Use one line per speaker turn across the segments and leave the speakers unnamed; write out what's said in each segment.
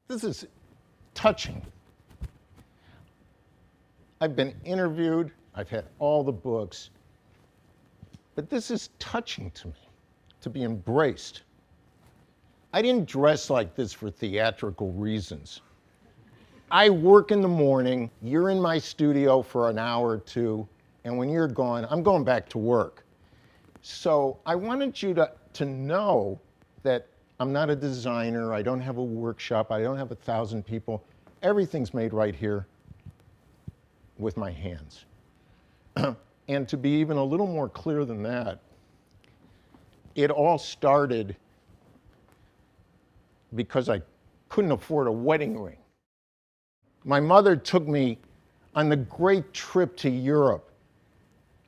This is touching. I've been interviewed, I've had all the books, but this is touching to me, to be embraced. I didn't dress like this for theatrical reasons. I work in the morning, you're in my studio for an hour or two, and when you're gone, I'm going back to work. So I wanted you to know that I'm not a designer, I don't have a workshop, I don't have 1,000 people. Everything's made right here with my hands. And to be even a little more clear than that, it all started because I couldn't afford a wedding ring. My mother took me on the great trip to Europe,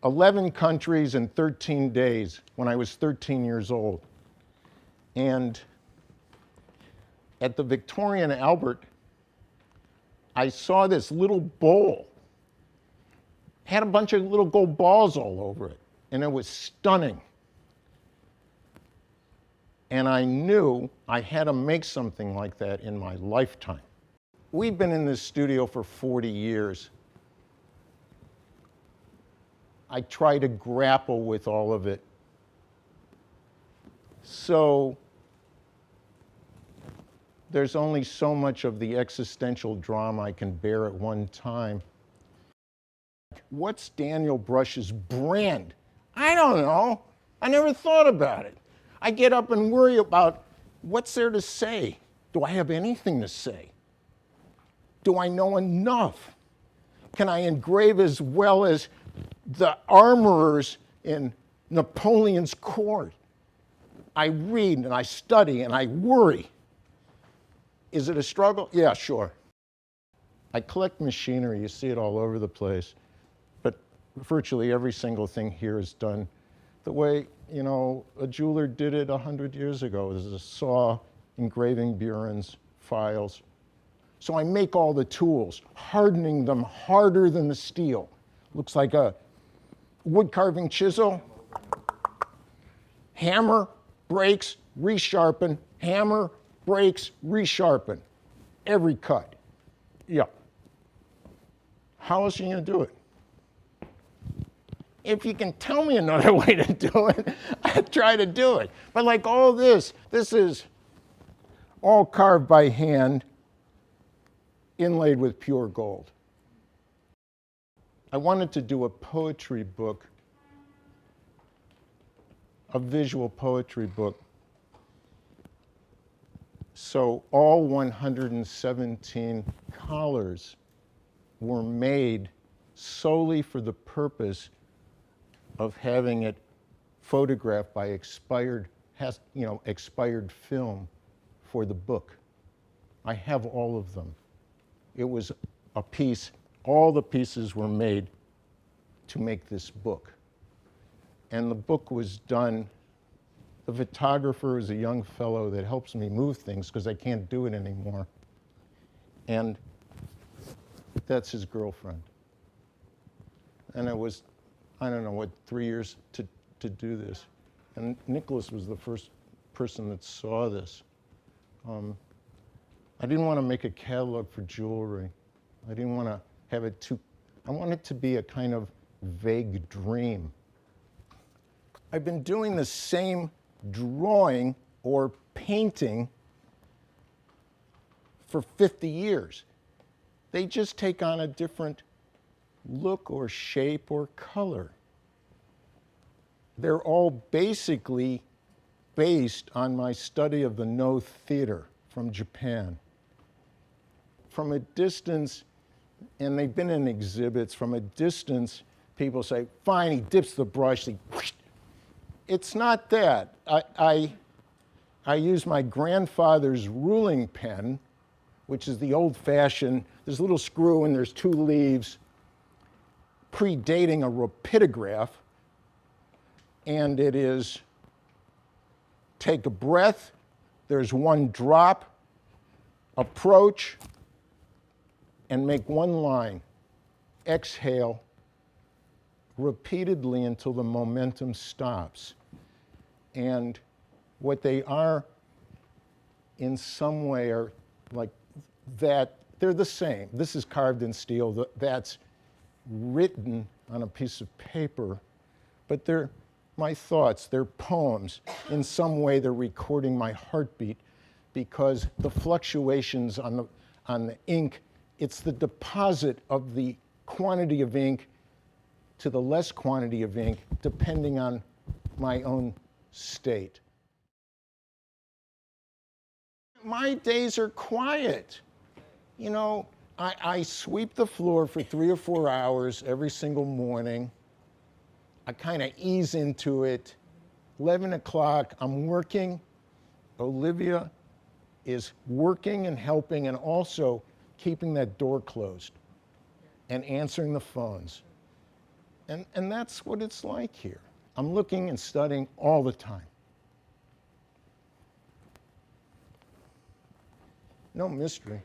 11 countries in 13 days when I was 13 years old. And at the Victoria and Albert, I saw this little bowl. Had a bunch of little gold balls all over it, and it was stunning. And I knew I had to make something like that in my lifetime. We've been in this studio for 40 years. I try to grapple with all of it. So there's only so much of the existential drama I can bear at one time. What's Daniel Brush's brand? I don't know. I never thought about it. I get up and worry about what's there to say. Do I have anything to say? Do I know enough? Can I engrave as well as the armorers in Napoleon's court? I read and I study and I worry. Is it a struggle? Yeah, sure. I collect machinery. You see it all over the place. But virtually every single thing here is done the way, a jeweler did it 100 years ago. There's a saw, engraving burins, files. So I make all the tools, hardening them harder than the steel. Looks like a wood carving chisel. Hammer, breaks, resharpen, hammer, breaks, resharpen. Every cut. Yeah. How else are you going to do it? If you can tell me another way to do it, I'd try to do it. But like all this is all carved by hand, inlaid with pure gold. I wanted to do a poetry book, a visual poetry book. So all 117 collars were made solely for the purpose of having it photographed by expired film for the book. I have all of them. It was a piece, all the pieces were made to make this book. And the book was done, the photographer is a young fellow that helps me move things because I can't do it anymore. And that's his girlfriend. And it was, I don't know, 3 years to do this. And Nicholas was the first person that saw this. I didn't want to make a catalog for jewelry. I didn't want to have it I want it to be a kind of vague dream. I've been doing the same drawing or painting for 50 years. They just take on a different look or shape or color. They're all basically based on my study of the No theater from Japan. From a distance, and they've been in exhibits, from a distance, people say, fine, he dips the brush, it's not that. I use my grandfather's ruling pen, which is the old-fashioned, there's a little screw and there's 2 leaves, predating a rapidograph, and it is take a breath, there's 1 drop, approach, and make 1 line, exhale, repeatedly until the momentum stops. And what they are in some way are like that they're the same. This is carved in steel. That's written on a piece of paper, but they're my thoughts, they're poems. In some way, they're recording my heartbeat because the fluctuations on the ink, it's the deposit of the quantity of ink to the less quantity of ink, depending on my own state. My days are quiet. You know, I sweep the floor for 3 or 4 hours every single morning. I kind of ease into it. 11 o'clock, I'm working. Olivia is working and helping and also keeping that door closed and answering the phones. And that's what it's like here. I'm looking and studying all the time. No mystery.